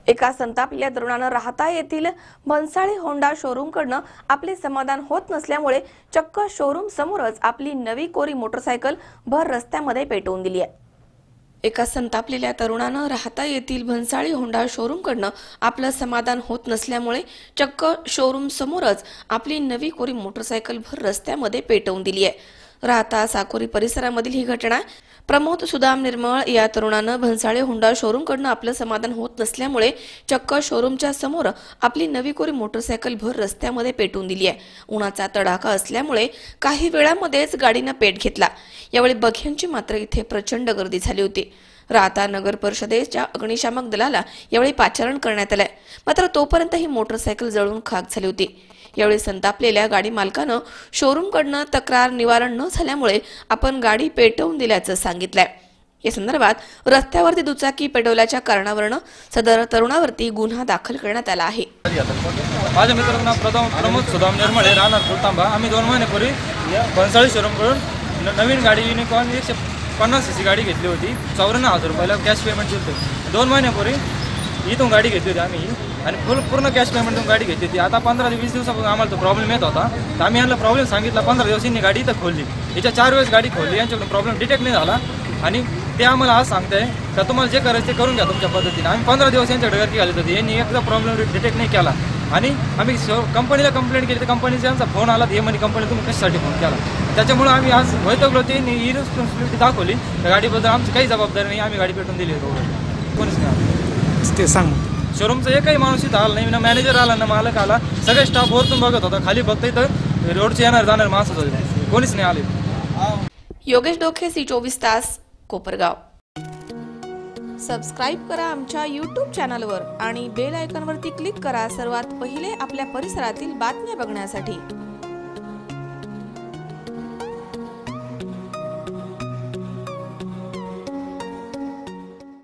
एका संतापलेल्या तरुणानं राहता येथील भन्साळी होंडा शोरूमकडनं आपले समाधान होत नसल्यामुळे चक्क शोरूम समोरच आपली नवी कोरी मोटरसायकल भर रस्त्यामध्ये पेटवून दिली आहे। एका संतापलेल्या तरुणानं राहता येथील भन्साळी होंडा शोरूमकडनं आपलं समाधान होत नसल्यामुळे चक्क शोरूम समोरच आपली नवी कोरी मोटरसायकल भर रस्त्यामध्ये पेटवून दिली आहे। राहता साकोरी परिसरामधील ही घटना आहे। प्रमोद सुदाम निर्मळ या तरुणानं भन्साळी होंडा शोरूमकडनं आपलं समाधान होत नसल्यामुळे चक्क शोरूमच्या समोर आपली नवी कोरी मोटरसायकल भर रस्त्यामध्ये पेटवून दिली आहे। उन्हाचा तडाखा असल्यामुळे काही वेळामध्येच गाडीनं पेट घेतला। यावेळी बघ्यांची मात्र इथे प्रचंड गर्दी झाली होती। राहता नगर परिषदेच्या अग्निशामक दलाला यावेळी पाचारण करण्यात आलंय, मात्र तोपर्यंत ही मोटरसायकल जळून खाक झाली होती। यावेळी संतापलेल्या गाडी मालकानं शोरूमकडनं तक्रार निवारण न झाल्यामुळे आपण गाडी पेटवून दिल्याचं सांगितलंय। या संदर्भात रस्त्यावरती दुचाकी पेटवल्याच्या कारणावरून सदर तरुणावरती गुन्हा दाखल करण्यात आला आहे। माझ्या मित्राचं नाव प्रमोद सुदाम निर्मळ राहणार फुलतांबा। आम्ही 2 महिन्यापूर्वी भन्साळी शोरूमकडून नवीन गाडी युनिकॉर्न 150 सीसी गाडी घेतली होती। 54,000 रुपयाला कॅश पेमेंट दिलं होतं। 2 महिन्यापूर्वी इथून गाडी घेतली होती आम्ही आणि पूर्ण कॅश पेमेंटून गाडी घेतली होती। आता 15 ते 20 दिवसापासून आम्हाला तो प्रॉब्लेम येत होता, तर आम्ही यांना प्रॉब्लेम सांगितला। 15 दिवसांनी गाडी इथं खोलली, याच्या 4 वेळेस गाडी खोलली, यांच्याकडून प्रॉब्लेम डिटेक्ट नाही झाला आणि ते आम्हाला आज सांगताय का तुम्हाला जे करायचं ते करून घ्या तुमच्या पद्धतीने। आम्ही 15 दिवस यांच्याकडे गर्दी घालत होती, यांनी एकदा प्रॉब्लेम डिटेक्ट नाही केला आणि आम्ही कंपनीला कंप्लेंट केली, तर कंपनीचा आमचा फोन आला, हे म्हणे कंपनी तुम्ही कशासाठी फोन केला। त्याच्यामुळे आम्ही आज वैतागलो, ते इरेस्पॉन्सिबिलिटी दाखवली, त्या गाडीबद्दल आमची काही जबाबदारी नाही, आम्ही गाडी पेटवून दिली कोणीच नाही। ते सांग शोरूमचा एकही माणूस इथं आला नाही, ना मॅनेजर आला ना मालक आला, सगळे स्टाफ वरतून बघत होता, खाली फक्त इथं रोडचे येणार जाणार माणसं होते, कोणीच नाही आले। योगेश डोके, C24 तास, कोपरगाव। सबस्क्राइब करा आमच्या YouTube चॅनलवर आणि बेल आयकॉनवरती क्लिक करा सर्वात पहिले आपल्या परिसरातील बातम्या बघण्यासाठी।